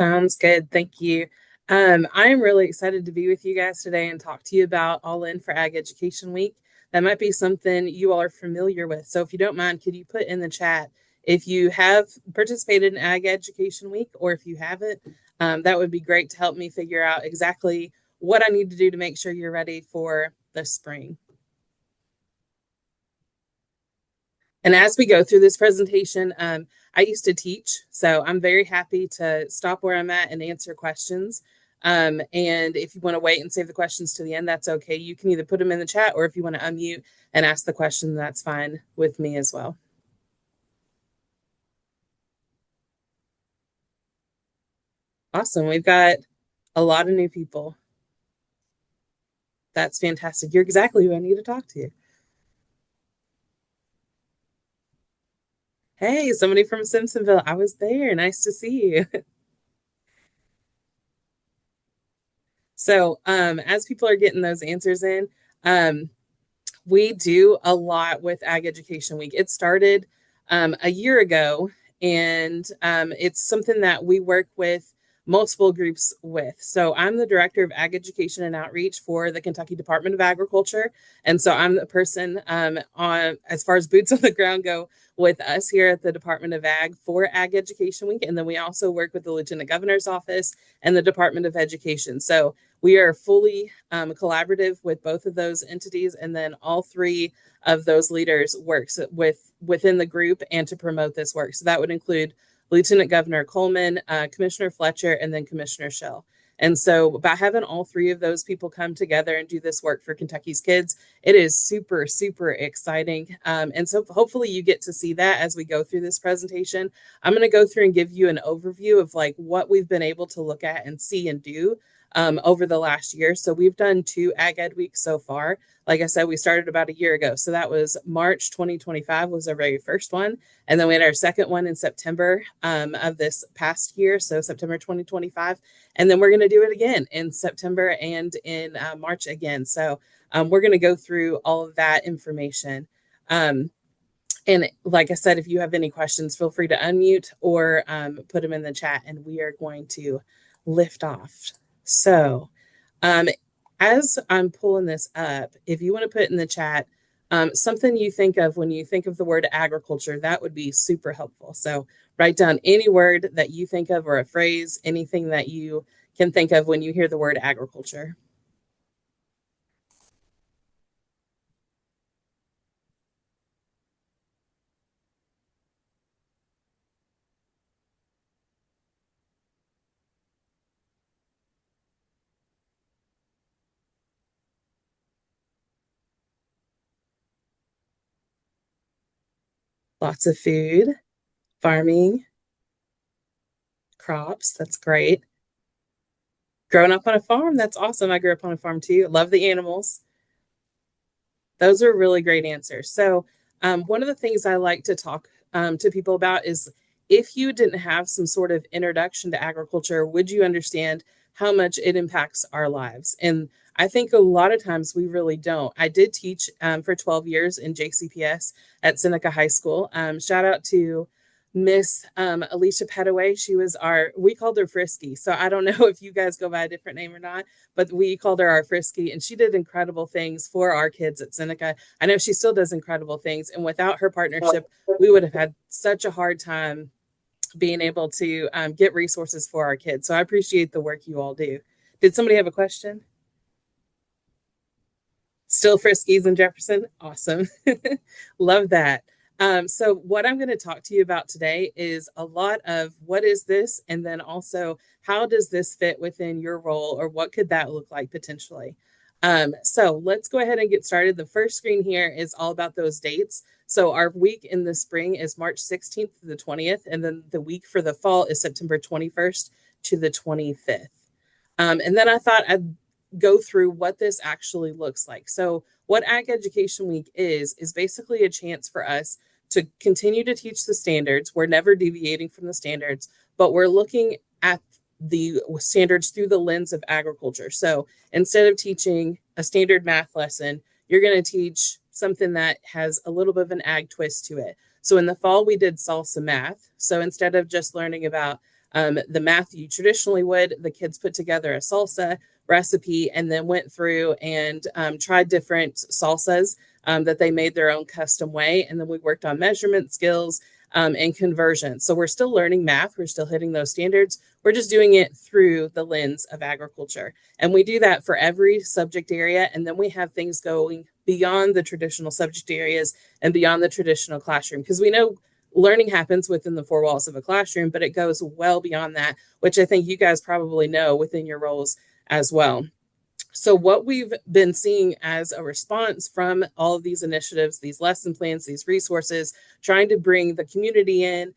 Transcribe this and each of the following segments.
Sounds good. Thank you. I'm really excited to be with you guys today and talk to you about All In for Ag Education Week. That might be something you all are familiar with. So if you don't mind, could you put in the chat if you have participated in Ag Education Week or if you haven't? That would be great to help me figure out exactly what I need to do to make sure you're ready for the spring. And as we go through this presentation, I used to teach, so I'm very happy to stop where I'm at and answer questions. And if you want to wait and save the questions to the end, that's okay. You can either put them in the chat, or if you want to unmute and ask the question, that's fine with me as well. Awesome. We've got a lot of new people. That's fantastic. You're exactly who I need to talk to. Hey, somebody from Simpsonville. I was there. Nice to see you. So, as people are getting those answers in, we do a lot with Ag Education Week. It started a year ago, and it's something that we work with multiple groups with. So I'm the director of Ag Education and Outreach for the Kentucky Department of Agriculture, and so I'm the person on as far as boots on the ground go with us here at the Department of Ag for Ag Education Week, and then we also work with the Lieutenant Governor's Office and the Department of Education. So we are fully collaborative with both of those entities, and then all three of those leaders works within the group and to promote this work. So that would include Lieutenant Governor Coleman, Commissioner Fletcher, and then Commissioner Shell. And so by having all three of those people come together and do this work for Kentucky's kids, it is super, super exciting. And so hopefully you get to see that as we go through this presentation. I'm going to go through and give you an overview of like what we've been able to look at and see and do over the last year. So we've done 2 Ag Ed weeks so far. Like I said, we started about a year ago. So that was March 2025 was our very first one. And then we had our second one in September of this past year. So September 2025. And then we're going to do it again in September and in March again. So we're going to go through all of that information. And like I said, if you have any questions, feel free to unmute or put them in the chat and we are going to lift off. So as I'm pulling this up, if you want to put in the chat something you think of when you think of the word agriculture, that would be super helpful. So write down any word that you think of or a phrase, anything that you can think of when you hear the word agriculture. Lots of food, farming, crops. That's great. Growing up on a farm. That's awesome. I grew up on a farm too. Love the animals. Those are really great answers. So one of the things I like to talk to people about is if you didn't have some sort of introduction to agriculture, would you understand how much it impacts our lives? And I think a lot of times we really don't. I did teach for 12 years in JCPS at Seneca High School. Shout out to Miss Alicia Petaway. She was we called her FRYSC. So I don't know if you guys go by a different name or not, but we called her our FRYSC, and she did incredible things for our kids at Seneca. I know she still does incredible things. And without her partnership, we would have had such a hard time being able to get resources for our kids. So I appreciate the work you all do. Did somebody have a question? Still FRYSCs in Jefferson? Awesome. Love that. So what I'm going to talk to you about today is a lot of what is this, and then also how does this fit within your role, or what could that look like potentially? So let's go ahead and get started. The first screen here is all about those dates. So our week in the spring is March 16th to the 20th, and then the week for the fall is September 21st to the 25th. And then I thought I'd go through what this actually looks like. So what Ag Education Week is basically a chance for us to continue to teach the standards. We're never deviating from the standards, but we're looking at the standards through the lens of agriculture. So instead of teaching a standard math lesson, you're going to teach something that has a little bit of an ag twist to it. So in the fall, we did salsa math. So instead of just learning about the math you traditionally would. The kids put together a salsa recipe and then went through and tried different salsas that they made their own custom way. And then we worked on measurement skills and conversion. So we're still learning math. We're still hitting those standards. We're just doing it through the lens of agriculture. And we do that for every subject area. And then we have things going beyond the traditional subject areas and beyond the traditional classroom, because we know learning happens within the four walls of a classroom, but it goes well beyond that, which I think you guys probably know within your roles as well. So what we've been seeing as a response from all of these initiatives, these lesson plans, these resources, trying to bring the community in,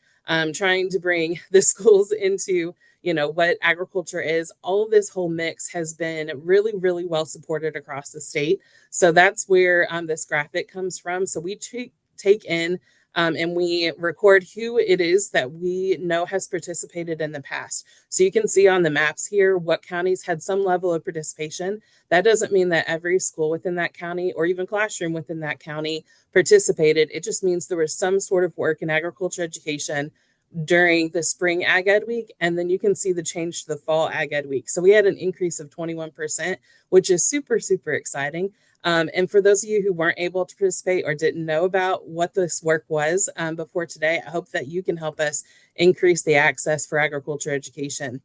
trying to bring the schools into, what agriculture is, all of this whole mix has been really, really well supported across the state. So that's where this graphic comes from. So we take in and we record who it is that we know has participated in the past. So you can see on the maps here what counties had some level of participation. That doesn't mean that every school within that county or even classroom within that county participated. It just means there was some sort of work in agriculture education during the spring Ag Ed week, and then you can see the change to the fall Ag Ed week. So we had an increase of 21%, which is super, super exciting. And for those of you who weren't able to participate or didn't know about what this work was before today, I hope that you can help us increase the access for agriculture education.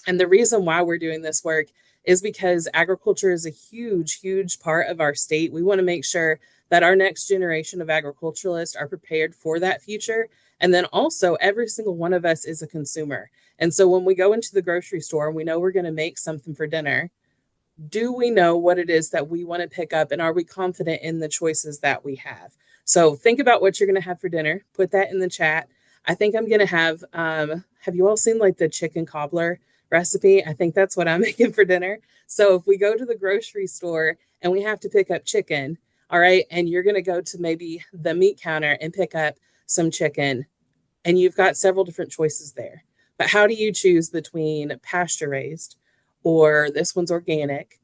And the reason why we're doing this work is because agriculture is a huge, huge part of our state. We want to make sure that our next generation of agriculturalists are prepared for that future. And then also, every single one of us is a consumer. And so when we go into the grocery store and we know we're going to make something for dinner, do we know what it is that we want to pick up, and are we confident in the choices that we have? So think about what you're going to have for dinner. Put that in the chat. I think I'm going to have you all seen like the chicken cobbler recipe? I think that's what I'm making for dinner. So if we go to the grocery store and we have to pick up chicken, all right, and you're going to go to maybe the meat counter and pick up some chicken, and you've got several different choices there. But how do you choose between pasture raised or this one's organic?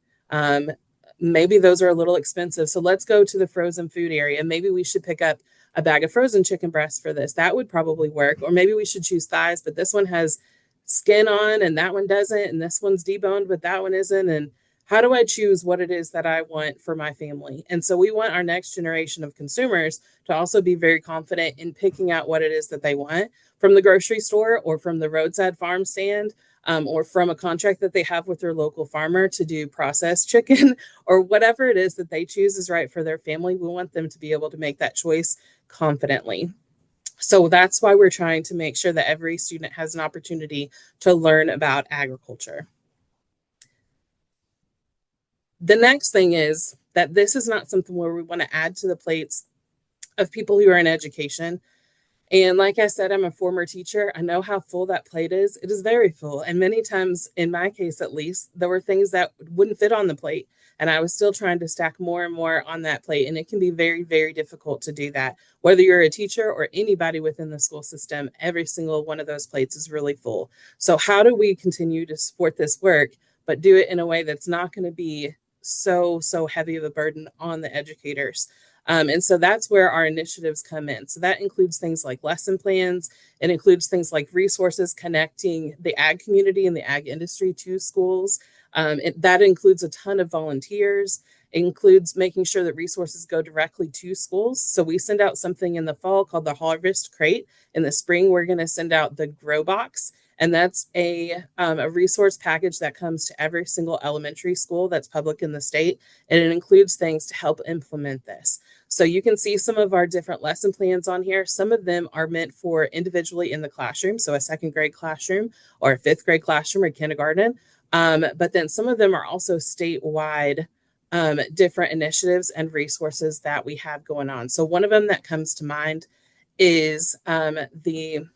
Maybe those are a little expensive. So let's go to the frozen food area. Maybe we should pick up a bag of frozen chicken breasts for this. That would probably work. Or maybe we should choose thighs, but this one has skin on and that one doesn't. And this one's deboned, but that one isn't. And how do I choose what it is that I want for my family? And so we want our next generation of consumers to also be very confident in picking out what it is that they want from the grocery store or from the roadside farm stand, or from a contract that they have with their local farmer to do processed chicken, or whatever it is that they choose is right for their family. We want them to be able to make that choice confidently. So that's why we're trying to make sure that every student has an opportunity to learn about agriculture. The next thing is that this is not something where we want to add to the plates of people who are in education. And like I said, I'm a former teacher. I know how full that plate is. It is very full. And many times, in my case at least, there were things that wouldn't fit on the plate. And I was still trying to stack more and more on that plate. And it can be very, very difficult to do that. Whether you're a teacher or anybody within the school system, every single one of those plates is really full. So how do we continue to support this work, but do it in a way that's not going to be so heavy of a burden on the educators? And so that's where our initiatives come in. So that includes things like lesson plans. It includes things like resources connecting the ag community and the ag industry to schools. That includes a ton of volunteers. It includes making sure that resources go directly to schools. So we send out something in the fall called the Harvest Crate. In the spring, we're going to send out the Grow Box. And that's a resource package that comes to every single elementary school that's public in the state. And it includes things to help implement this. So you can see some of our different lesson plans on here. Some of them are meant for individually in the classroom, so a second grade classroom or a fifth grade classroom or kindergarten. But then some of them are also statewide different initiatives and resources that we have going on. So one of them that comes to mind is the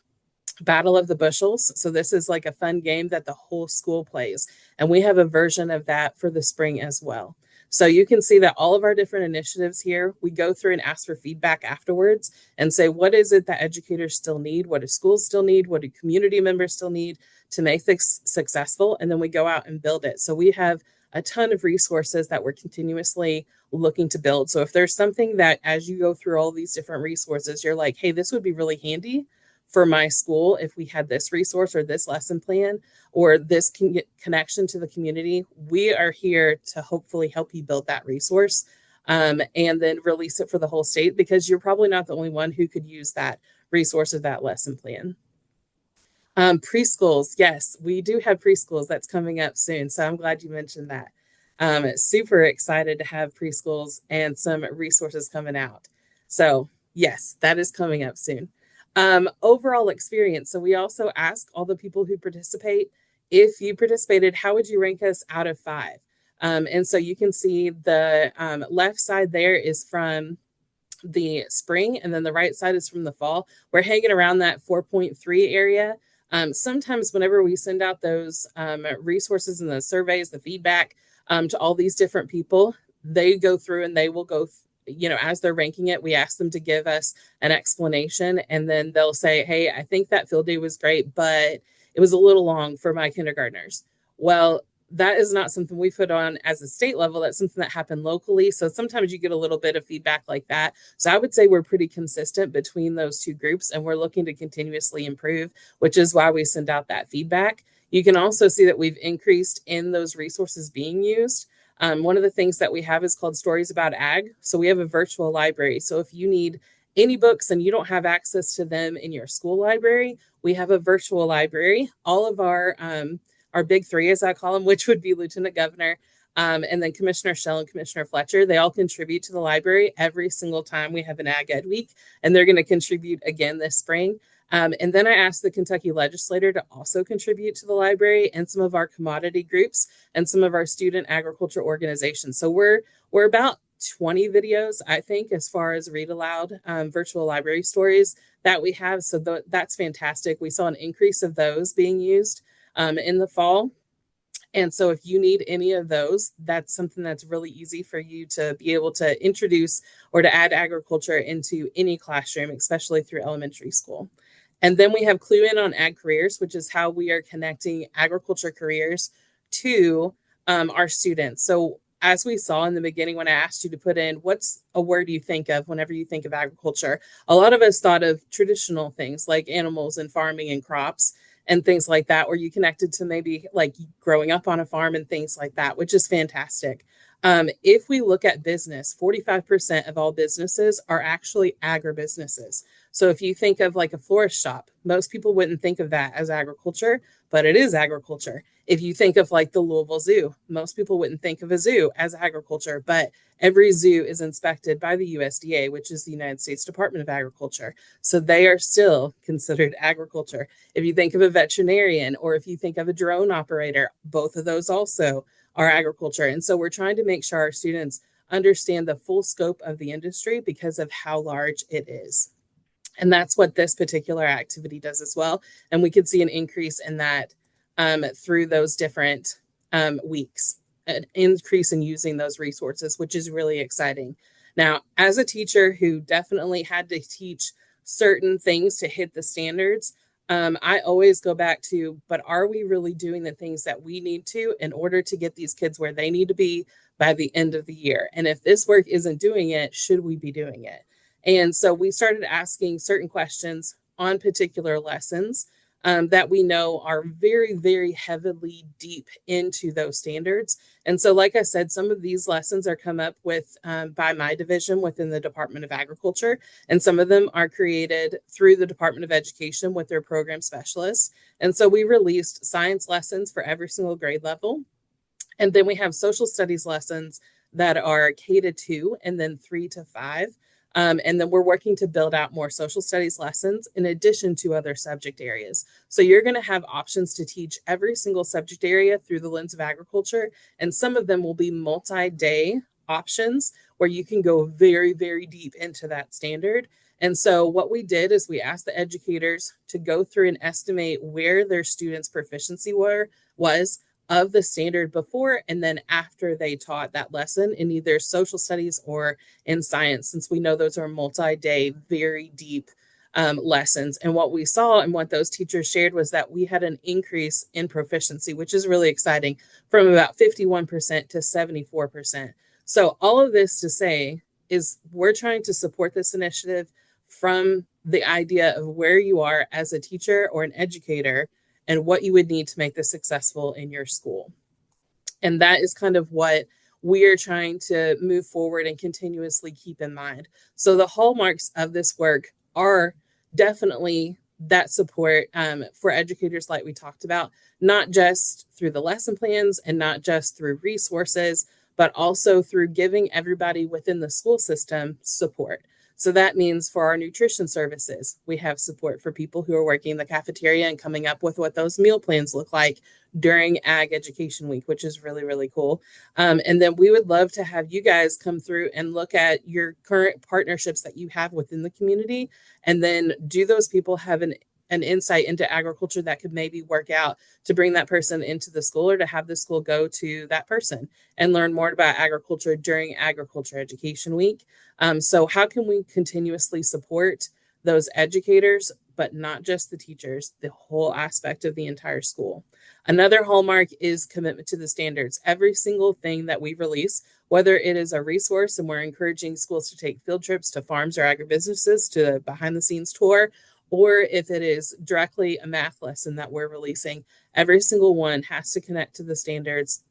Battle of the Bushels. So this is like a fun game that the whole school plays. And we have a version of that for the spring as well. So you can see that all of our different initiatives here, we go through and ask for feedback afterwards and say, what is it that educators still need? What do schools still need? What do community members still need to make this successful? And then we go out and build it. So we have a ton of resources that we're continuously looking to build. So if there's something that as you go through all these different resources, you're like, hey, this would be really handy for my school if we had this resource or this lesson plan or this connection to the community. We are here to hopefully help you build that resource, and then release it for the whole state, because you're probably not the only one who could use that resource or that lesson plan. Preschools, yes, we do have preschools that's coming up soon. So I'm glad you mentioned that. Super excited to have preschools and some resources coming out. So yes, that is coming up soon. Overall experience. So we also ask all the people who participate, if you participated, how would you rank us out of 5? And so you can see the left side there is from the spring, and then the right side is from the fall. We're hanging around that 4.3 area. Sometimes whenever we send out those resources and the surveys, the feedback to all these different people, they go through and they will go, as they're ranking it, we ask them to give us an explanation, and then they'll say, hey, I think that field day was great, but it was a little long for my kindergartners. Well, that is not something we put on as a state level. That's something that happened locally. So sometimes you get a little bit of feedback like that. So I would say we're pretty consistent between those two groups, and we're looking to continuously improve, which is why we send out that feedback. You can also see that we've increased in those resources being used. One of the things that we have is called Stories About Ag. So we have a virtual library. So if you need any books and you don't have access to them in your school library, we have a virtual library. All of our big 3, as I call them, which would be Lieutenant Governor, and then Commissioner Shell and Commissioner Fletcher, they all contribute to the library every single time we have an Ag Ed Week, and they're going to contribute again this spring. And then I asked the Kentucky legislator to also contribute to the library, and some of our commodity groups and some of our student agriculture organizations. So we're about 20 videos, I think, as far as read aloud virtual library stories that we have. So that's fantastic. We saw an increase of those being used in the fall. And so if you need any of those, that's something that's really easy for you to be able to introduce or to add agriculture into any classroom, especially through elementary school. And then we have Clue In on Ag Careers, which is how we are connecting agriculture careers to our students. So as we saw in the beginning, when I asked you to put in, what's a word you think of whenever you think of agriculture? A lot of us thought of traditional things like animals and farming and crops and things like that, or you connected to maybe like growing up on a farm and things like that, which is fantastic. If we look at business, 45% of all businesses are actually agribusinesses. So if you think of like a florist shop, most people wouldn't think of that as agriculture, but it is agriculture. If you think of like the Louisville Zoo, most people wouldn't think of a zoo as agriculture, but every zoo is inspected by the USDA, which is the United States Department of Agriculture. So they are still considered agriculture. If you think of a veterinarian, or if you think of a drone operator, both of those also are agriculture. And so we're trying to make sure our students understand the full scope of the industry because of how large it is. And that's what this particular activity does as well. And we could see an increase in that through those different weeks, an increase in using those resources, which is really exciting. Now, as a teacher who definitely had to teach certain things to hit the standards, I always go back to, but are we really doing the things that we need to in order to get these kids where they need to be by the end of the year? And if this work isn't doing it, should we be doing it? And so we started asking certain questions on particular lessons that we know are very, very heavily deep into those standards. And so, like I said, some of these lessons are come up with by my division within the Department of Agriculture, and some of them are created through the Department of Education with their program specialists. And so we released science lessons for every single grade level. And then we have social studies lessons that are K to 2 and then 3 to 5. And then we're working to build out more social studies lessons in addition to other subject areas. So you're going to have options to teach every single subject area through the lens of agriculture. And some of them will be multi-day options where you can go very, very deep into that standard. And so what we did is we asked the educators to go through and estimate where their students' proficiency was of the standard before and then after they taught that lesson in either social studies or in science, since we know those are multi-day, very deep lessons. And what we saw and what those teachers shared was that we had an increase in proficiency, which is really exciting, from about 51% to 74%. So all of this to say is we're trying to support this initiative from the idea of where you are as a teacher or an educator and what you would need to make this successful in your school. And that is kind of what we're trying to move forward and continuously keep in mind. So the hallmarks of this work are definitely that support for educators, like we talked about, not just through the lesson plans and not just through resources, but also through giving everybody within the school system support. So that means for our nutrition services, we have support for people who are working in the cafeteria and coming up with what those meal plans look like during Ag Education Week, which is really, really cool. And then we would love to have you guys come through and look at your current partnerships that you have within the community. And then do those people have an insight into agriculture that could maybe work out to bring that person into the school, or to have the school go to that person and learn more about agriculture during Agriculture Education Week. So how can we continuously support those educators, but not just the teachers, the whole aspect of the entire school? Another hallmark is commitment to the standards. Every single thing that we release, whether it is a resource and we're encouraging schools to take field trips to farms or agribusinesses to a behind the scenes tour, or if it is directly a math lesson that we're releasing, every single one has to connect to the standards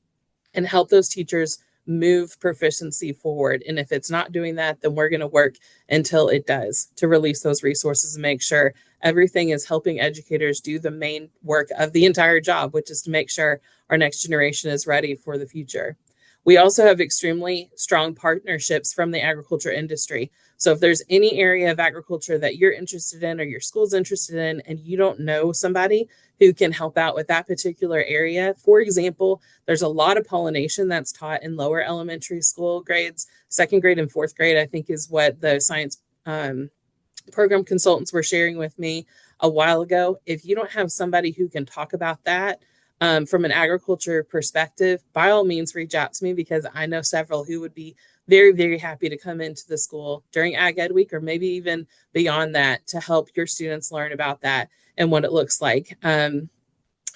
and help those teachers move proficiency forward. And if it's not doing that, then we're going to work until it does to release those resources and make sure everything is helping educators do the main work of the entire job, which is to make sure our next generation is ready for the future. We also have extremely strong partnerships from the agriculture industry. So if there's any area of agriculture that you're interested in or your school's interested in, and you don't know somebody who can help out with that particular area, for example, there's a lot of pollination that's taught in lower elementary school grades. Second grade and fourth grade, I think, is what the science program consultants were sharing with me a while ago. If you don't have somebody who can talk about that from an agriculture perspective, by all means, reach out to me, because I know several who would be very, very happy to come into the school during Ag Ed Week, or maybe even beyond that, to help your students learn about that and what it looks like. And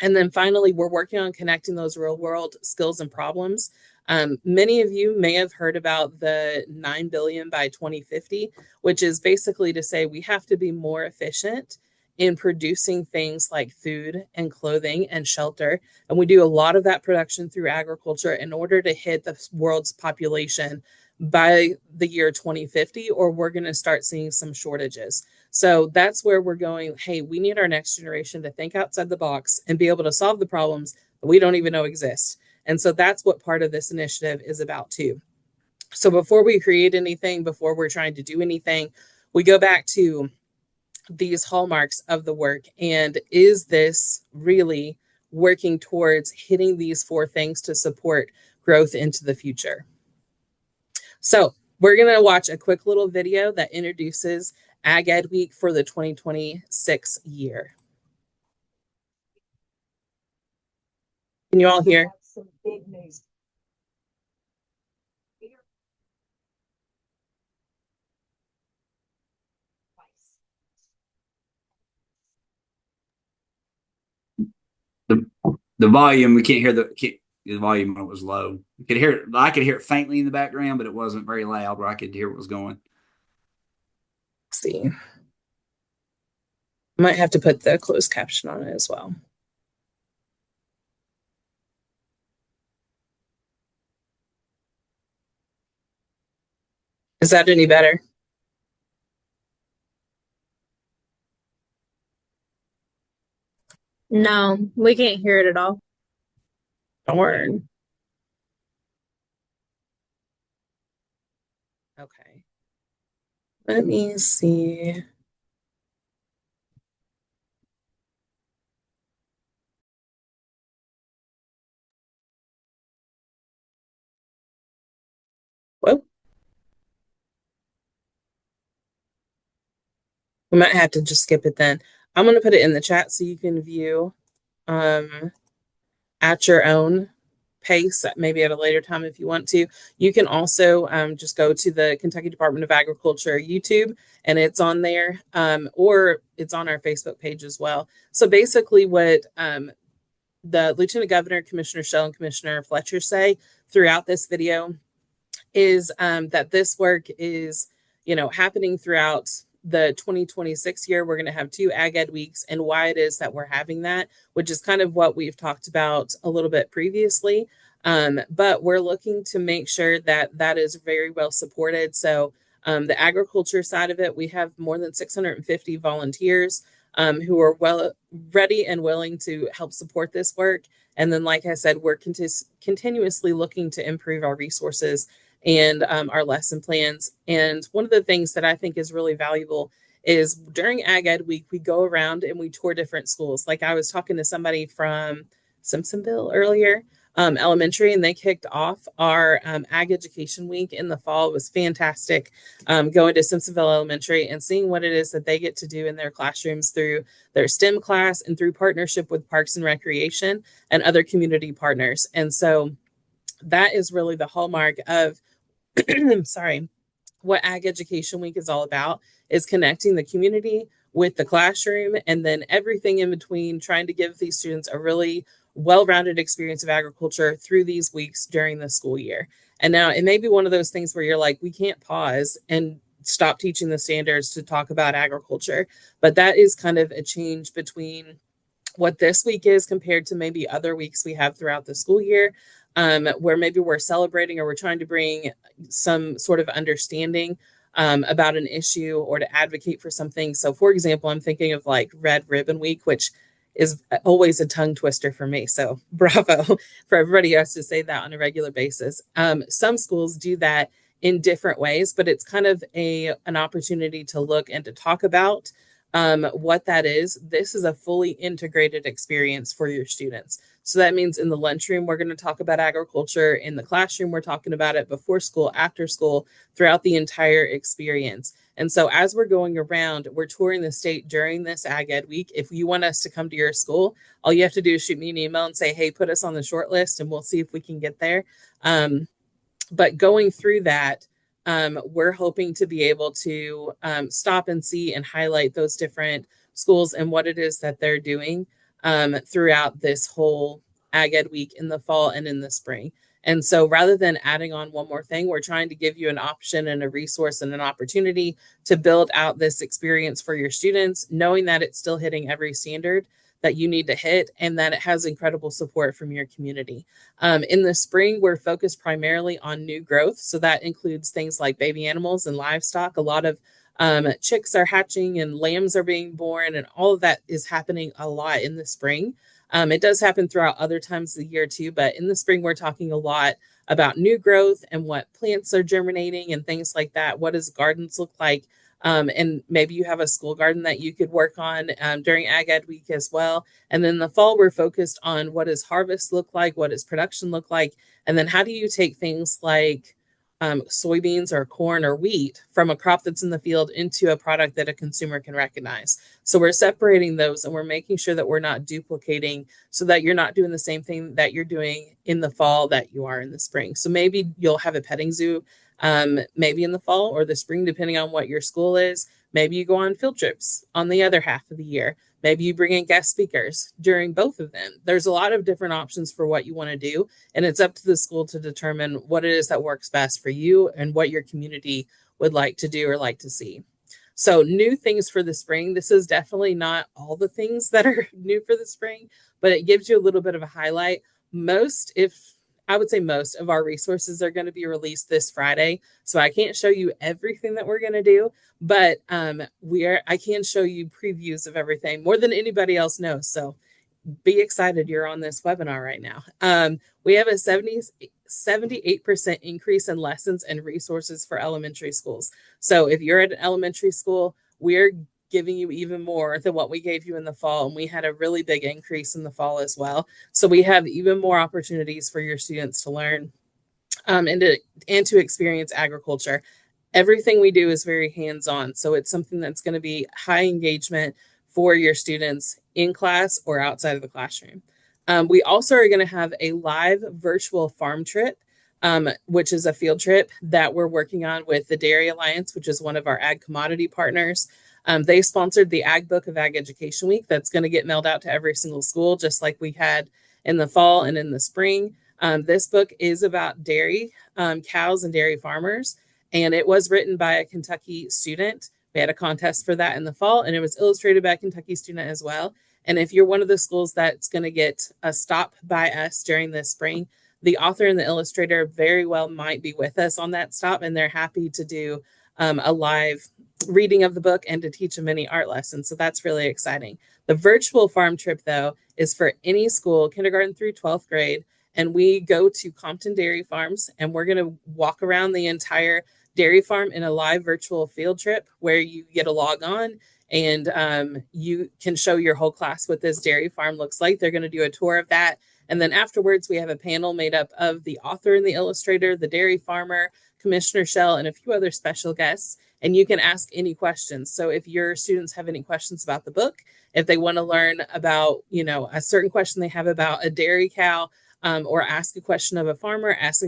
then finally, we're working on connecting those real world skills and problems. Many of you may have heard about the 9 billion by 2050, which is basically to say we have to be more efficient in producing things like food and clothing and shelter. And we do a lot of that production through agriculture in order to hit the world's population by the year 2050, or we're going to start seeing some shortages. So that's where we're going. Hey, we need our next generation to think outside the box and be able to solve the problems that we don't even know exist. And so that's what part of this initiative is about too. So before we create anything, before we're trying to do anything, we go back to these hallmarks of the work. And is this really working towards hitting these 4 things to support growth into the future? So we're going to watch a quick little video that introduces Ag Ed Week for the 2026 year. Can you all hear? Some big news. The volume, we can't hear the volume when it was low. You could hear it. I could hear it faintly in the background, but it wasn't very loud where I could hear what was going. Let's see. Might have to put the closed caption on it as well. Is that any better? No, we can't hear it at all. Darn. Okay. Let me see. Whoa. We might have to just skip it then. I'm going to put it in the chat so you can view at your own pace, maybe at a later time if you want to. You can also just go to the Kentucky Department of Agriculture YouTube, and it's on there, or it's on our Facebook page as well. So basically what the Lieutenant Governor, Commissioner Shell, and Commissioner Fletcher say throughout this video is that this work is, happening throughout the 2026 year, we're going to have 2 Ag Ed weeks, and why it is that we're having that, which is kind of what we've talked about a little bit previously. But we're looking to make sure that that is very well supported. So the agriculture side of it, we have more than 650 volunteers who are well ready and willing to help support this work. And then, like I said, we're continuously looking to improve our resources and our lesson plans. And one of the things that I think is really valuable is during Ag Ed Week, we go around and we tour different schools. Like I was talking to somebody from Simpsonville earlier, elementary, and they kicked off our Ag Education Week in the fall. It was fantastic going to Simpsonville Elementary and seeing what it is that they get to do in their classrooms through their STEM class and through partnership with Parks and Recreation and other community partners. And so that is really the hallmark of, sorry, what Ag Education Week is all about, is connecting the community with the classroom and then everything in between, trying to give these students a really well-rounded experience of agriculture through these weeks during the school year. And now it may be one of those things where you're like, we can't pause and stop teaching the standards to talk about agriculture. But that is kind of a change between what this week is compared to maybe other weeks we have throughout the school year, where maybe we're celebrating or we're trying to bring some sort of understanding about an issue or to advocate for something. So for example, I'm thinking of like Red Ribbon Week, which is always a tongue twister for me. So bravo for everybody who has to say that on a regular basis. Some schools do that in different ways, but it's kind of an opportunity to look and to talk about what that is. This is a fully integrated experience for your students. So that means in the lunchroom, we're going to talk about agriculture. In the classroom, we're talking about it before school, after school, throughout the entire experience. And so as we're going around, we're touring the state during this Ag Ed Week. If you want us to come to your school, all you have to do is shoot me an email and say, hey, put us on the short list and we'll see if we can get there. But going through that, we're hoping to be able to stop and see and highlight those different schools and what it is that they're doing throughout this whole Ag Ed Week in the fall and in the spring. And so rather than adding on one more thing, we're trying to give you an option and a resource and an opportunity to build out this experience for your students, knowing that it's still hitting every standard that you need to hit and that it has incredible support from your community. In the spring, we're focused primarily on new growth. So that includes things like baby animals and livestock. A lot of chicks are hatching and lambs are being born, and all of that is happening a lot in the spring. It does happen throughout other times of the year too, but in the spring, we're talking a lot about new growth and what plants are germinating and things like that. What does gardens look like? And maybe you have a school garden that you could work on during Ag Ed Week as well. And then the fall, we're focused on what does harvest look like? What does production look like? And then how do you take things like soybeans or corn or wheat from a crop that's in the field into a product that a consumer can recognize? So we're separating those and we're making sure that we're not duplicating so that you're not doing the same thing that you're doing in the fall that you are in the spring. So maybe you'll have a petting zoo maybe in the fall or the spring, depending on what your school is. Maybe you go on field trips on the other half of the year. Maybe you bring in guest speakers during both of them. There's a lot of different options for what you want to do. And it's up to the school to determine what it is that works best for you and what your community would like to do or like to see. So new things for the spring. This is definitely not all the things that are new for the spring, but it gives you a little bit of a highlight. I would say most of our resources are going to be released this Friday. So I can't show you everything that we're going to do, but I can show you previews of everything more than anybody else knows. So be excited you're on this webinar right now. We have a 78% increase in lessons and resources for elementary schools. So if you're at an elementary school, we're giving you even more than what we gave you in the fall. And we had a really big increase in the fall as well. So we have even more opportunities for your students to learn and to experience agriculture. Everything we do is very hands-on. So it's something that's going to be high engagement for your students in class or outside of the classroom. We also are going to have a live virtual farm trip, which is a field trip that we're working on with the Dairy Alliance, which is one of our ag commodity partners. They sponsored the Ag Book of Ag Education Week that's going to get mailed out to every single school, just like we had in the fall and in the spring. This book is about dairy, cows and dairy farmers, and it was written by a Kentucky student We had a contest for that in the fall, and it was illustrated by a Kentucky student as well. And if you're one of the schools that's going to get a stop by us during this spring, the author and the illustrator very well might be with us on that stop, and they're happy to do a live reading of the book and to teach a mini art lesson. So that's really exciting. The virtual farm trip, though, is for any school, kindergarten through 12th grade. And we go to Compton Dairy Farms, and we're going to walk around the entire dairy farm in a live virtual field trip where you get a log on and you can show your whole class what this dairy farm looks like. They're going to do a tour of that. And then afterwards, we have a panel made up of the author and the illustrator, the dairy farmer, Commissioner Shell, and a few other special guests. And you can ask any questions. So if your students have any questions about the book, if they want to learn about, a certain question they have about a dairy cow, or ask a question of a farmer, ask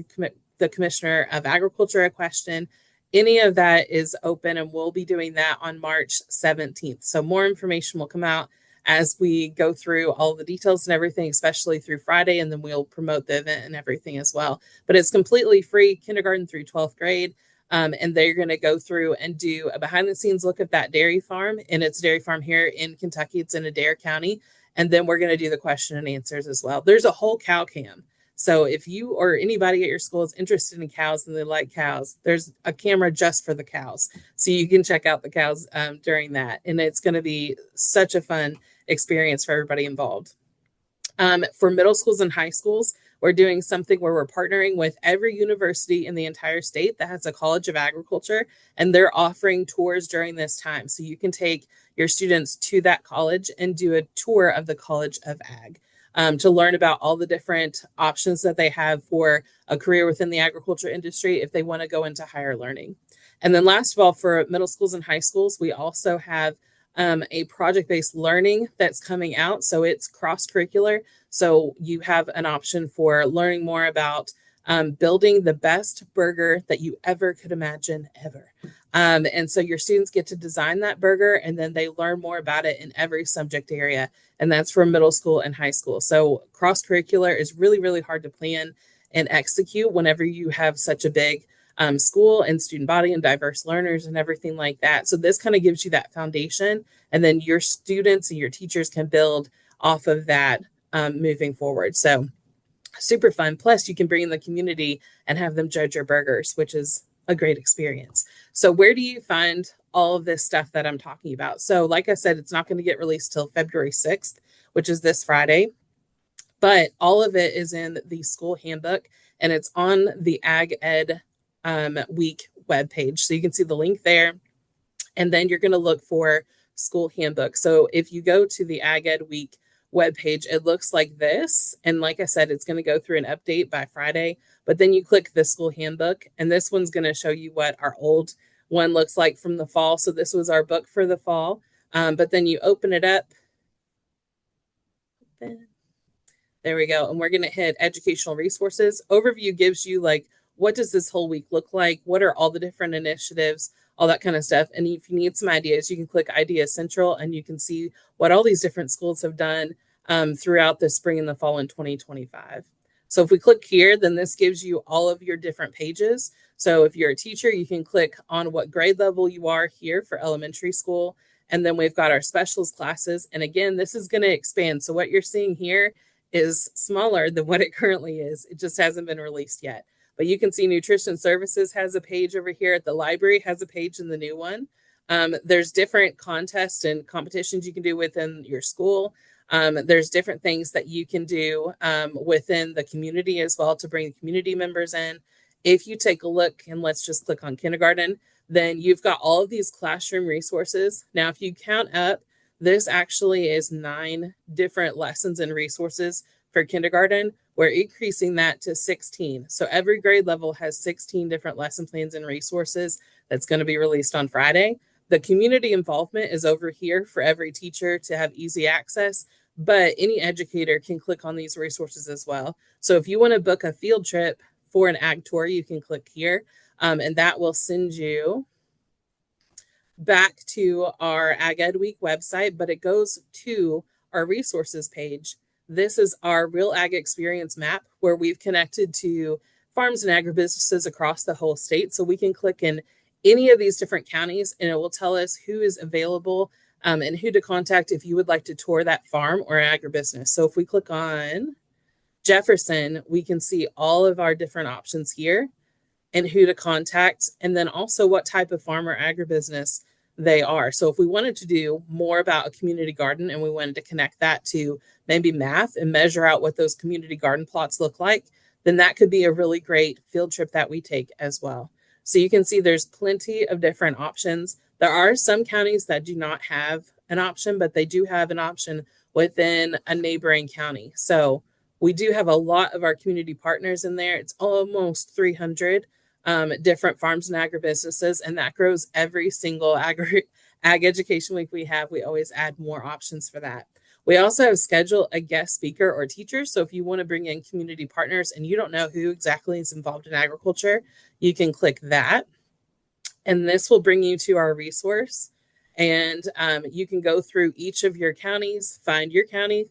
the Commissioner of Agriculture a question, any of that is open, and we'll be doing that on March 17th. So more information will come out as we go through all the details and everything, especially through Friday, and then we'll promote the event and everything as well. But it's completely free, kindergarten through 12th grade. And they're going to go through and do a behind the scenes look at that dairy farm. And it's a dairy farm here in Kentucky. It's in Adair County. And then we're going to do the question and answers as well. There's a whole cow cam. So if you or anybody at your school is interested in cows and they like cows, there's a camera just for the cows. So you can check out the cows during that. And it's going to be such a fun experience for everybody involved. For middle schools and high schools, we're doing something where we're partnering with every university in the entire state that has a College of Agriculture, and they're offering tours during this time. So you can take your students to that college and do a tour of the College of Ag to learn about all the different options that they have for a career within the agriculture industry if they want to go into higher learning. And then last of all, for middle schools and high schools, we also have a project-based learning that's coming out. So it's cross-curricular. So you have an option for learning more about building the best burger that you ever could imagine ever. And so your students get to design that burger, and then they learn more about it in every subject area. And that's for middle school and high school. So cross-curricular is really, really hard to plan and execute whenever you have such a big school and student body and diverse learners and everything like that. So this kind of gives you that foundation, and then your students and your teachers can build off of that moving forward. So super fun. Plus you can bring in the community and have them judge your burgers, which is a great experience. So where do you find all of this stuff that I'm talking about? So like I said, it's not going to get released till February 6th, which is this Friday, but all of it is in the school handbook, and it's on the Ag Ed Week webpage. So you can see the link there, and then you're going to look for school handbook. So if you go to the Ag Ed Week webpage, it looks like this. And like I said, it's going to go through an update by Friday, but then you click the school handbook, and this one's going to show you what our old one looks like from the fall. So this was our book for the fall. But then you open it up. There we go. And we're going to hit educational resources. Overview gives you like, what does this whole week look like? What are all the different initiatives, all that kind of stuff. And if you need some ideas, you can click Idea Central, and you can see what all these different schools have done throughout the spring and the fall in 2025. So if we click here, then this gives you all of your different pages. So if you're a teacher, you can click on what grade level you are here for elementary school. And then we've got our specialist classes. And again, this is going to expand. So what you're seeing here is smaller than what it currently is. It just hasn't been released yet. But you can see Nutrition Services has a page over here. At the library has a page in the new one. There's different contests and competitions you can do within your school. There's different things that you can do within the community as well to bring community members in. If you take a look, and let's just click on kindergarten, then you've got all of these classroom resources. Now, if you count up, this actually is 9 different lessons and resources for kindergarten. We're increasing that to 16. So every grade level has 16 different lesson plans and resources that's going to be released on Friday. The community involvement is over here for every teacher to have easy access, but any educator can click on these resources as well. So if you want to book a field trip for an ag tour, you can click here, and that will send you back to our Ag Ed Week website, but it goes to our resources page. This is our Real Ag Experience map, where we've connected to farms and agribusinesses across the whole state. So we can click in any of these different counties, and it will tell us who is available and who to contact if you would like to tour that farm or agribusiness. So if we click on Jefferson, we can see all of our different options here and who to contact, and then also what type of farm or agribusiness they are. So if we wanted to do more about a community garden and we wanted to connect that to maybe math and measure out what those community garden plots look like, then that could be a really great field trip that we take as well. So you can see there's plenty of different options. There are some counties that do not have an option, but they do have an option within a neighboring county. So we do have a lot of our community partners in there. It's almost 300 different farms and agribusinesses, and that grows every single ag education week we have. We always add more options for that. We also have scheduled a guest speaker or teacher. So if you want to bring in community partners and you don't know who exactly is involved in agriculture, you can click that. And this will bring you to our resource. And you can go through each of your counties, find your county.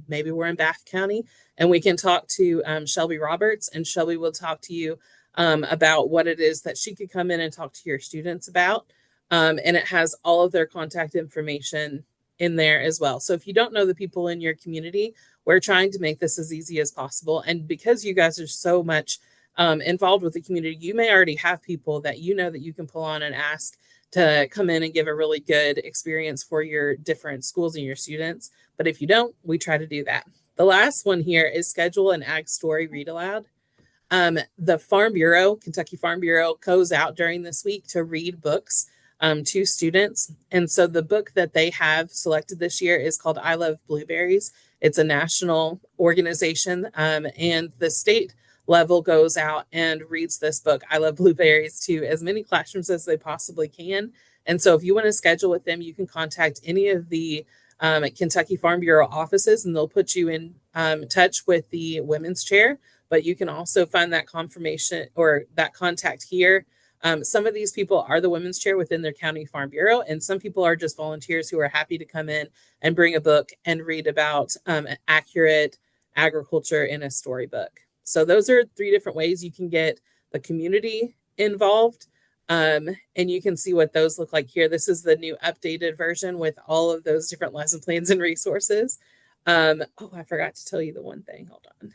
Maybe we're in Bath County, and we can talk to Shelby Roberts, and Shelby will talk to you about what it is that she could come in and talk to your students about. And it has all of their contact information in there as well. So if you don't know the people in your community, we're trying to make this as easy as possible. And because you guys are so much involved with the community, you may already have people that you know that you can pull on and ask to come in and give a really good experience for your different schools and your students. But if you don't, we try to do that. The last one here is schedule an ag story read aloud. The Farm Bureau, Kentucky Farm Bureau, goes out during this week to read books to students. And so the book that they have selected this year is called I Love Blueberries. It's a national organization, and the state level goes out and reads this book, I Love Blueberries, to as many classrooms as they possibly can. And so if you want to schedule with them, you can contact any of the Kentucky Farm Bureau offices, and they'll put you in touch with the women's chair. But you can also find that confirmation or that contact here. Some of these people are the women's chair within their county farm bureau, and some people are just volunteers who are happy to come in and bring a book and read about accurate agriculture in a storybook. So those are 3 different ways you can get the community involved. And you can see what those look like here. This is the new updated version with all of those different lesson plans and resources. Oh, I forgot to tell you the one thing. Hold on.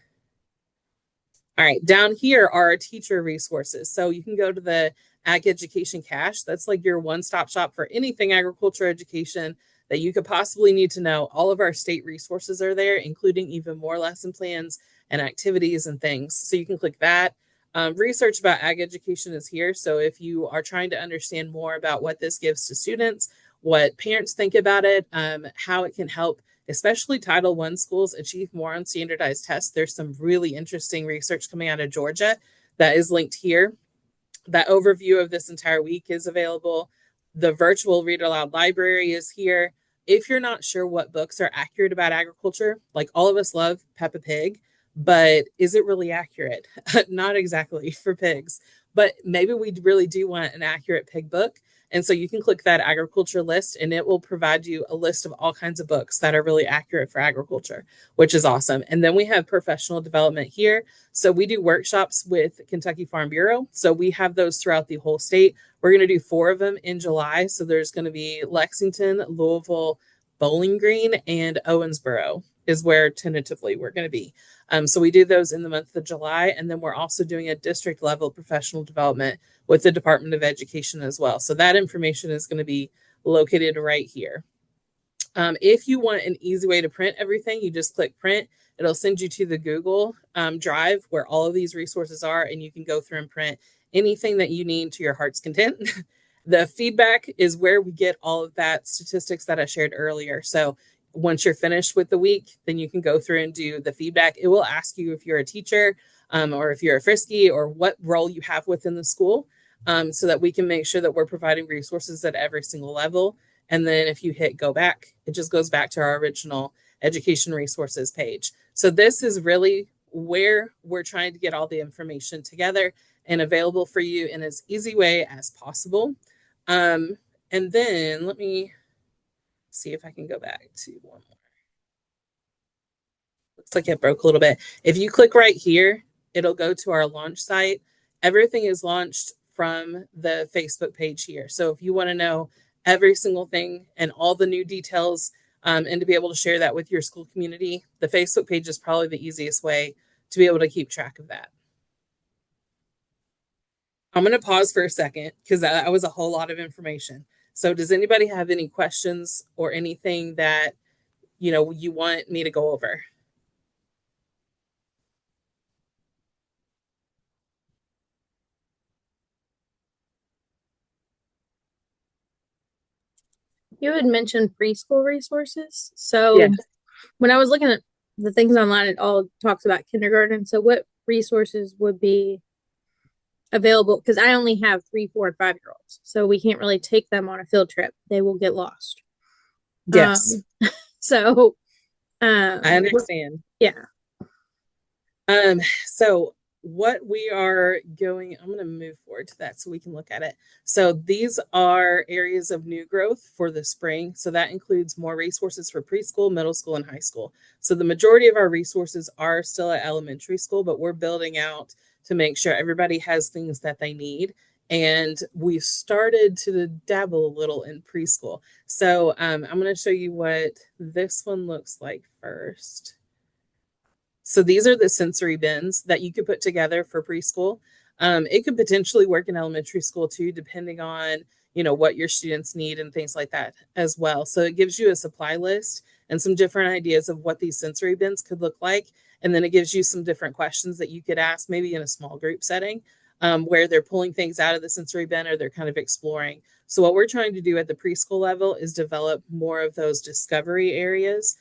All right, down here are our teacher resources. So you can go to the Ag Education Cache. That's like your one-stop shop for anything agriculture education that you could possibly need to know. All of our state resources are there, including even more lesson plans and activities and things. So you can click that. Research about ag education is here. So if you are trying to understand more about what this gives to students, what parents think about it, how it can help especially Title I schools achieve more on standardized tests. There's some really interesting research coming out of Georgia that is linked here. That overview of this entire week is available. The virtual read aloud library is here. If you're not sure what books are accurate about agriculture, like all of us love Peppa Pig, but is it really accurate? Not exactly for pigs, but maybe we really do want an accurate pig book. And so you can click that agriculture list, and it will provide you a list of all kinds of books that are really accurate for agriculture, which is awesome. And then we have professional development here. So we do workshops with Kentucky Farm Bureau. So we have those throughout the whole state. We're going to do 4 of them in July. So there's going to be Lexington, Louisville, Bowling Green, and Owensboro is where tentatively we're going to be. So we do those in the month of July, and then we're also doing a district level professional development with the Department of Education as well. So that information is going to be located right here. If you want an easy way to print everything, you just click print. It'll send you to the Google Drive where all of these resources are, and you can go through and print anything that you need to your heart's content. The feedback is where we get all of that statistics that I shared earlier. So once you're finished with the week, then you can go through and do the feedback. It will ask you if you're a teacher or if you're a FRYSC or what role you have within the school so that we can make sure that we're providing resources at every single level. And then if you hit go back, it just goes back to our original education resources page. So this is really where we're trying to get all the information together and available for you in as easy way as possible. And then let me see if I can go back to one more. Looks like it broke a little bit. If you click right here, it'll go to our launch site. Everything is launched from the Facebook page here. So if you want to know every single thing and all the new details, and to be able to share that with your school community, the Facebook page is probably the easiest way to be able to keep track of that. I'm going to pause for a second because that was a whole lot of information. So does anybody have any questions or anything that, you want me to go over? You had mentioned preschool resources. So Yes. when I was looking at the things online, it all talks about kindergarten. So what resources would be available? Because I only have 3, 4, and 5-year-olds. So we can't really take them on a field trip. They will get lost. Yes. So I understand. Yeah. So what we are going, I'm going to move forward to that so we can look at it. So these are areas of new growth for the spring. So that includes more resources for preschool, middle school, and high school. So the majority of our resources are still at elementary school, but we're building out to make sure everybody has things that they need. And we've started to dabble a little in preschool. So I'm going to show you what this one looks like first. So these are the sensory bins that you could put together for preschool. It could potentially work in elementary school too, depending on, what your students need and things like that as well. So it gives you a supply list and some different ideas of what these sensory bins could look like. And then it gives you some different questions that you could ask maybe in a small group setting, where they're pulling things out of the sensory bin or they're kind of exploring. So what we're trying to do at the preschool level is develop more of those discovery areas,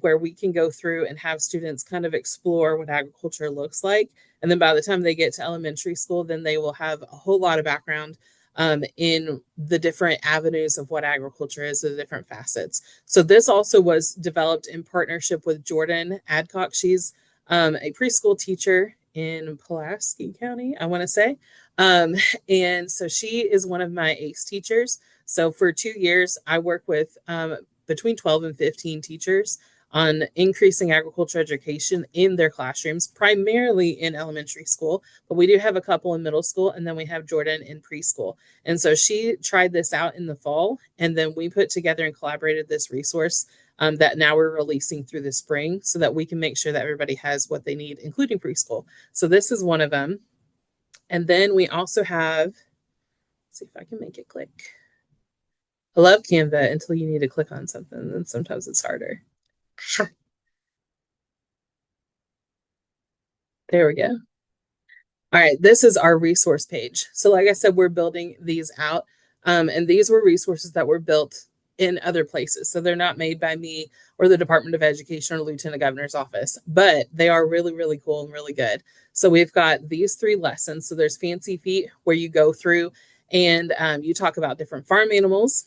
where we can go through and have students kind of explore what agriculture looks like. And then by the time they get to elementary school, then they will have a whole lot of background in the different avenues of what agriculture is, the different facets. So this also was developed in partnership with Jordan Adcock. She's a preschool teacher in Pulaski County, I want to say. And so she is one of my ACE teachers. So for 2 years, I work with between 12 and 15 teachers on increasing agriculture education in their classrooms, primarily in elementary school, but we do have a couple in middle school, and then we have Jordan in preschool. And so she tried this out in the fall, and then we put together and collaborated this resource that now we're releasing through the spring so that we can make sure that everybody has what they need, including preschool. So this is one of them. And then we also have, let's see if I can make it click. I love Canva until you need to click on something, and sometimes it's harder. There we go. All right, this is our resource page. So like I said, we're building these out, and these were resources that were built in other places. So they're not made by me or the Department of Education or Lieutenant Governor's office, but they are really, really cool and really good. So we've got these 3 lessons. So there's Fancy Feet, where you go through and you talk about different farm animals.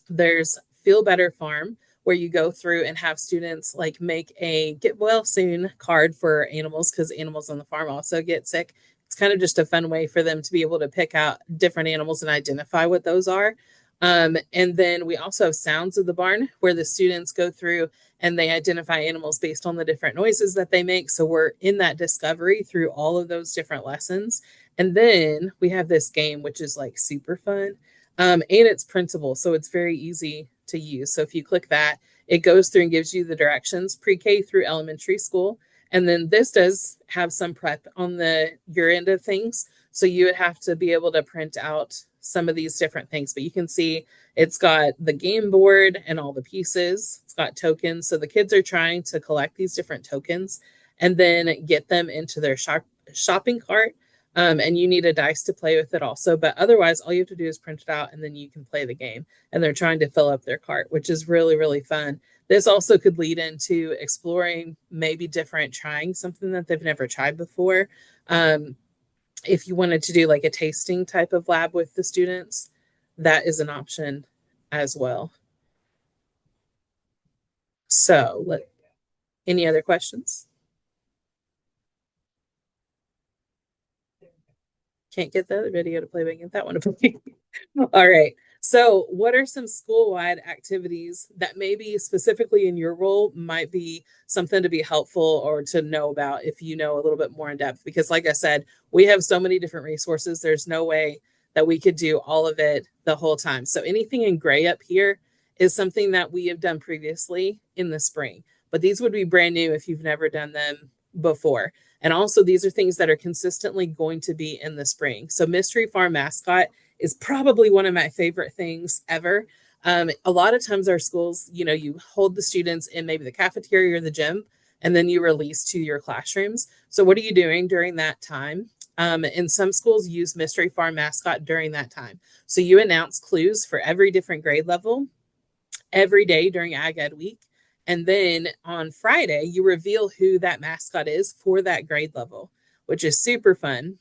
There's Feel Better Farm, where you go through and have students like make a get well soon card for animals, because animals on the farm also get sick. It's kind of just a fun way for them to be able to pick out different animals and identify what those are. And then we also have Sounds of the Barn, where the students go through and they identify animals based on the different noises that they make. So we're in that discovery through all of those different lessons. And then we have this game, which is like super fun. And it's printable, so it's very easy to use. So if you click that, it goes through and gives you the directions pre-K through elementary school. And then this does have some prep on your end of things. So you would have to be able to print out some of these different things. But you can see it's got the game board and all the pieces. It's got tokens. So the kids are trying to collect these different tokens and then get them into their shopping cart. And you need a dice to play with it also. But otherwise, all you have to do is print it out and then you can play the game. And they're trying to fill up their cart, which is really, really fun. This also could lead into exploring maybe trying something that they've never tried before. If you wanted to do like a tasting type of lab with the students, that is an option as well. So, any other questions? Can't get the other video to play, but get that one to play. All right. So, what are some school-wide activities that maybe specifically in your role might be something to be helpful or to know about if you know a little bit more in depth? Because, like I said, we have so many different resources. There's no way that we could do all of it the whole time. So, anything in gray up here is something that we have done previously in the spring, but these would be brand new if you've never done them before. And also, these are things that are consistently going to be in the spring. So, Mystery Farm Mascot is probably one of my favorite things ever. A lot of times our schools, you hold the students in maybe the cafeteria or the gym, and then you release to your classrooms. So what are you doing during that time? And some schools use Mystery Farm Mascot during that time. So you announce clues for every different grade level every day during Ag Ed Week. And then on Friday, you reveal who that mascot is for that grade level, which is super fun.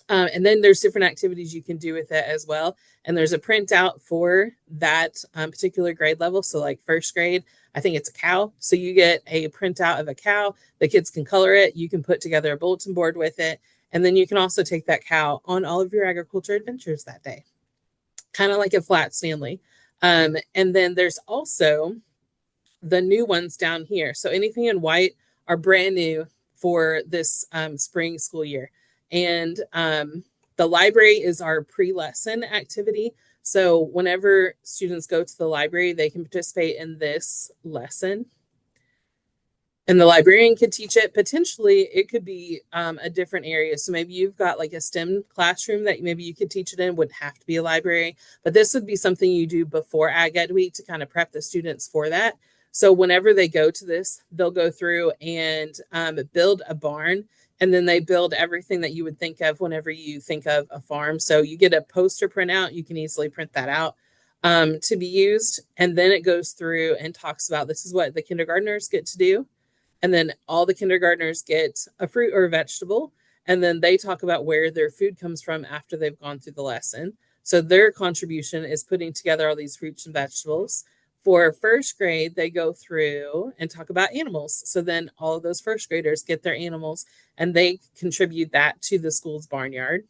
And then there's different activities you can do with it as well. And there's a printout for that particular grade level. So like first grade, I think it's a cow. So you get a printout of a cow. The kids can color it. You can put together a bulletin board with it. And then you can also take that cow on all of your agriculture adventures that day, kind of like a flat Stanley. And then there's also the new ones down here. So anything in white are brand new for this spring school year. And the library is our pre-lesson activity. So whenever students go to the library, they can participate in this lesson. And the librarian could teach it. Potentially, it could be a different area. So maybe you've got like a STEM classroom that maybe you could teach it in. Wouldn't have to be a library. But this would be something you do before Ag Ed Week to kind of prep the students for that. So whenever they go to this, they'll go through and build a barn. And then they build everything that you would think of whenever you think of a farm. So you get a poster printout. You can easily print that out to be used. And then it goes through and talks about this is what the kindergartners get to do. And then all the kindergartners get a fruit or a vegetable. And then they talk about where their food comes from after they've gone through the lesson. So their contribution is putting together all these fruits and vegetables. For first grade, they go through and talk about animals. So then all of those first graders get their animals and they contribute that to the school's barnyard.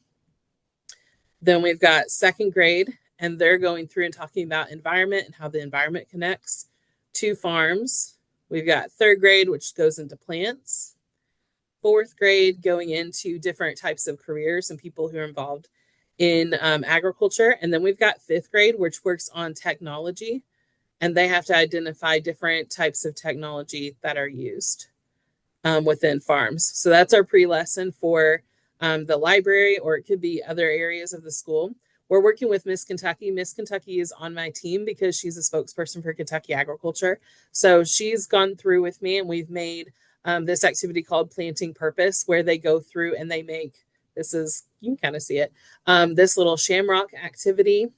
Then we've got second grade, and they're going through and talking about environment and how the environment connects to farms. We've got third grade, which goes into plants. Fourth grade going into different types of careers and people who are involved in agriculture. And then we've got fifth grade, which works on technology. And they have to identify different types of technology that are used within farms. So that's our pre-lesson for the library, or it could be other areas of the school. We're working with Miss Kentucky. Miss Kentucky is on my team because she's a spokesperson for Kentucky Agriculture. So she's gone through with me, and we've made this activity called Planting Purpose, where they go through and they make, you can kind of see it, this little shamrock activity.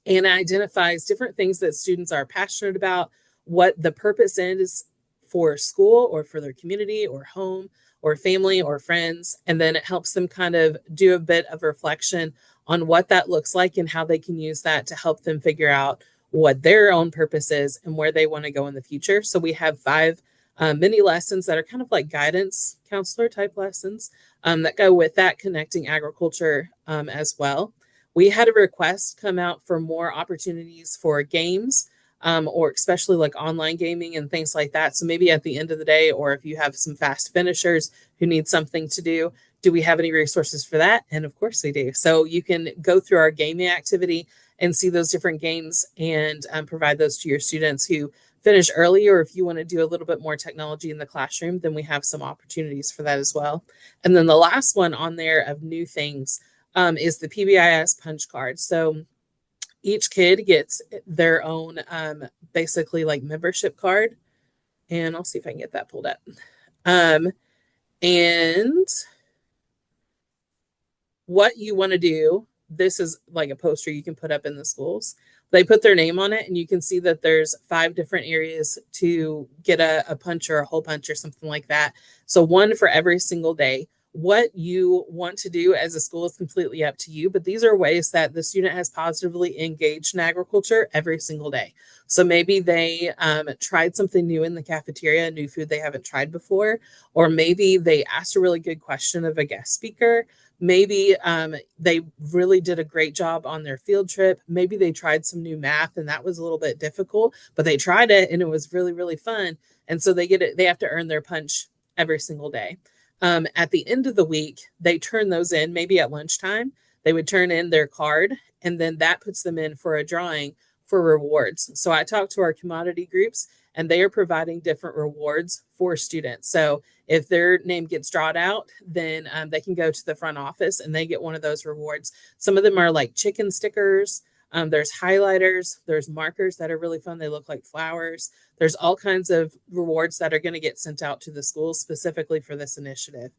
And it identifies different things that students are passionate about, what the purpose is for school or for their community or home or family or friends. And then it helps them kind of do a bit of reflection on what that looks like and how they can use that to help them figure out what their own purpose is and where they want to go in the future. So we have 5 mini lessons that are kind of like guidance counselor type lessons that go with that, connecting agriculture as well. We had a request come out for more opportunities for games, or especially like online gaming and things like that. So maybe at the end of the day, or if you have some fast finishers who need something to do we have any resources for that? And of course we do. So you can go through our gaming activity and see those different games and provide those to your students who finish early, or if you want to do a little bit more technology in the classroom, then we have some opportunities for that as well. And then the last one on there of new things is the PBIS punch card. So each kid gets their own basically like membership card. And I'll see if I can get that pulled up. And what you want to do, this is like a poster you can put up in the schools. They put their name on it, and you can see that there's 5 different areas to get a punch or a hole punch or something like that. So one for every single day. what you want to do as a school is completely up to you, but these are ways that the student has positively engaged in agriculture every single day. So maybe they tried something new in the cafeteria, new food they haven't tried before, or maybe they asked a really good question of a guest speaker. Maybe they really did a great job on their field trip. Maybe they tried some new math and that was a little bit difficult, but they tried it and it was really, really fun. And so they get it, they have to earn their punch every single day. At the end of the week, they turn those in, maybe at lunchtime, they would turn in their card, and then that puts them in for a drawing for rewards. So I talked to our commodity groups, and they are providing different rewards for students. So if their name gets drawn out, then they can go to the front office and they get one of those rewards. Some of them are like chicken stickers. There's highlighters, there's markers that are really fun. They look like flowers. There's all kinds of rewards that are going to get sent out to the schools specifically for this initiative.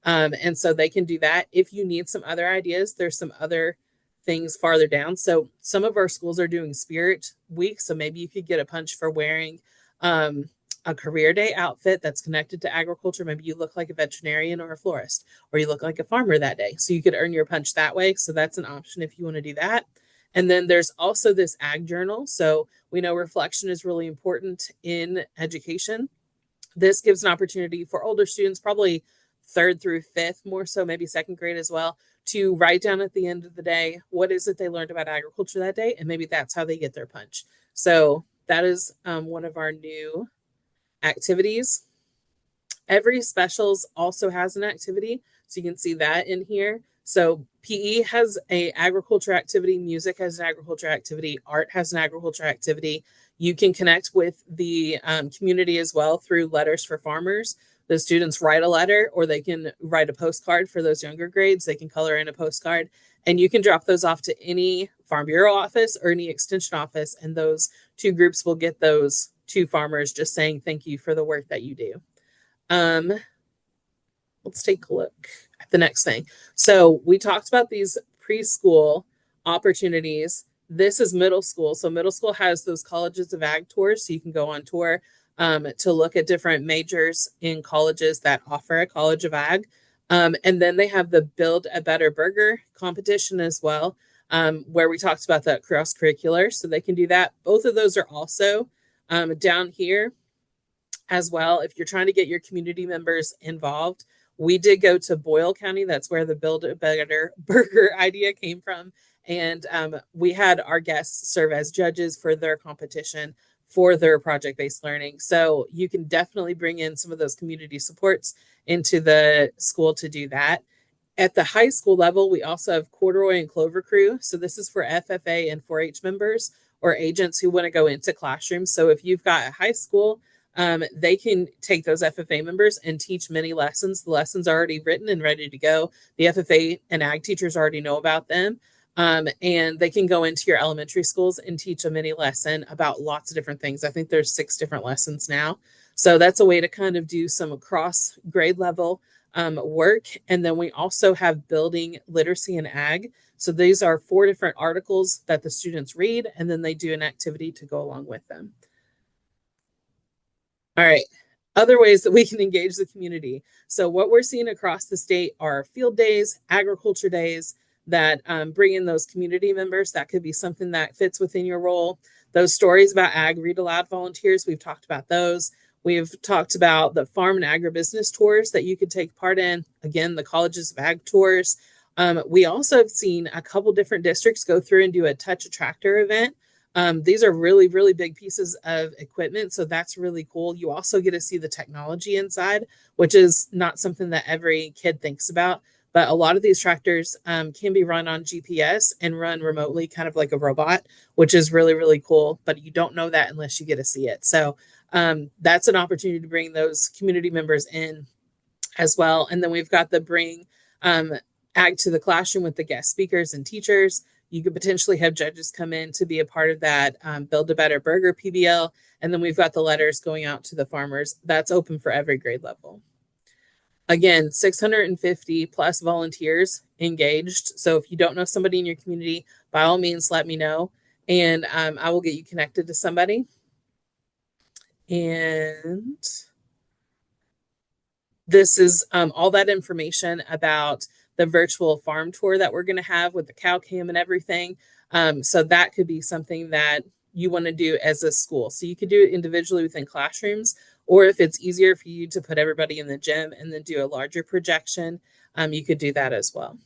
And so they can do that. If you need some other ideas, there's some other things farther down. So some of our schools are doing Spirit Week. So maybe you could get a punch for wearing a career day outfit that's connected to agriculture. Maybe you look like a veterinarian or a florist, or you look like a farmer that day. So you could earn your punch that way. So that's an option if you want to do that. And then there's also this ag journal. So we know reflection is really important in education. This gives an opportunity for older students, probably third through fifth, more so maybe second grade as well, to write down at the end of the day, what is it they learned about agriculture that day? And maybe that's how they get their punch. So that is one of our new activities. Every specials also has an activity. So you can see that in here. So PE has a agriculture activity, music has an agriculture activity, art has an agriculture activity. You can connect with the community as well through Letters for Farmers. The students write a letter, or they can write a postcard for those younger grades. They can color in a postcard, and you can drop those off to any Farm Bureau office or any extension office, and those two groups will get those to farmers just saying thank you for the work that you do. Let's take a look at the next thing. So we talked about these preschool opportunities. This is middle school. So middle school has those colleges of ag tours. So you can go on tour to look at different majors in colleges that offer a college of ag. And then they have the Build a Better Burger competition as well, where we talked about that cross curricular. So they can do that. Both of those are also down here as well. If you're trying to get your community members involved, we did go to Boyle County. That's where the Build a Better Burger idea came from. And we had our guests serve as judges for their competition for their project-based learning. So you can definitely bring in some of those community supports into the school to do that. At the high school level, we also have Corduroy and Clover Crew. So this is for FFA and 4-H members or agents who want to go into classrooms. So if you've got a high school, they can take those FFA members and teach many lessons. The lessons are already written and ready to go. The FFA and ag teachers already know about them. And they can go into your elementary schools and teach a mini lesson about lots of different things. I think there's 6 different lessons now. So that's a way to kind of do some cross grade level work. And then we also have building literacy and ag. So these are 4 different articles that the students read, and then they do an activity to go along with them. All right, other ways that we can engage the community. So what we're seeing across the state are field days, agriculture days that bring in those community members. That could be something that fits within your role. Those stories about ag read aloud volunteers, we've talked about those. We've talked about the farm and agribusiness tours that you could take part in. Again, the colleges of ag tours. We also have seen a couple different districts go through and do a touch a tractor event. These are really, really big pieces of equipment. So that's really cool. You also get to see the technology inside, which is not something that every kid thinks about. But a lot of these tractors can be run on GPS and run remotely, kind of like a robot, which is really, really cool. But you don't know that unless you get to see it. So that's an opportunity to bring those community members in as well. And then we've got the bring ag to the classroom with the guest speakers and teachers. You could potentially have judges come in to be a part of that Build a Better Burger PBL. And then we've got the letters going out to the farmers. That's open for every grade level. Again, 650 plus volunteers engaged. So if you don't know somebody in your community, by all means, let me know. And I will get you connected to somebody. And This is all that information about the virtual farm tour that we're going to have with the cow cam and everything. So that could be something that you want to do as a school. So you could do it individually within classrooms, or if it's easier for you to put everybody in the gym and then do a larger projection, you could do that as well.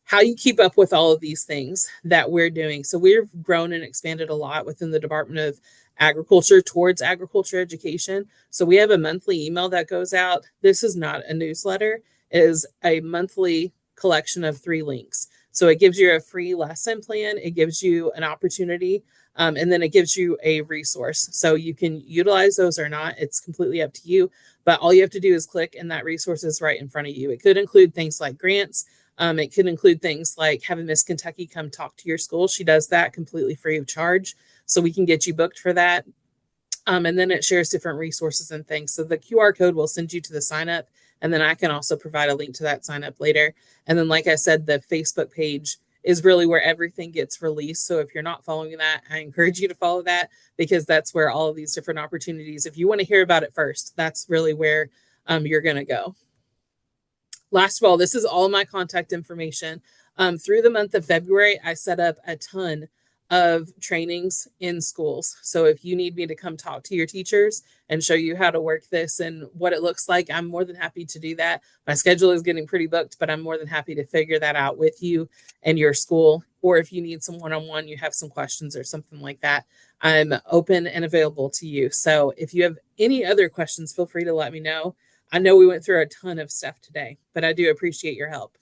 How you keep up with all of these things that we're doing. So we've grown and expanded a lot within the Department of Agriculture towards agriculture education. So we have a monthly email that goes out. This is not a newsletter, it is a monthly collection of 3 links. So it gives you a free lesson plan, it gives you an opportunity, and then it gives you a resource. So you can utilize those or not. It's completely up to you. But all you have to do is click, and that resource is right in front of you. It could include things like grants. It could include things like having Miss Kentucky come talk to your school. She does that completely free of charge. So we can get you booked for that. And then it shares different resources and things. So the QR code will send you to the sign up. And then I can also provide a link to that sign up later. And then, like I said, the Facebook page is really where everything gets released. So if you're not following that, I encourage you to follow that, because that's where all of these different opportunities, if you want to hear about it first, that's really where you're going to go. Last of all, this is all my contact information. Through the month of February, I set up a ton of trainings in schools. So if you need me to come talk to your teachers and show you how to work this and what it looks like, I'm more than happy to do that. My schedule is getting pretty booked, but I'm more than happy to figure that out with you and your school. Or if you need some one-on-one, you have some questions or something like that, I'm open and available to you. So if you have any other questions, feel free to let me know. I know we went through a ton of stuff today, but I do appreciate your help.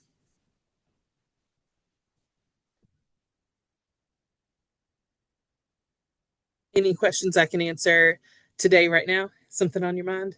Any questions I can answer today, right now? Something on your mind?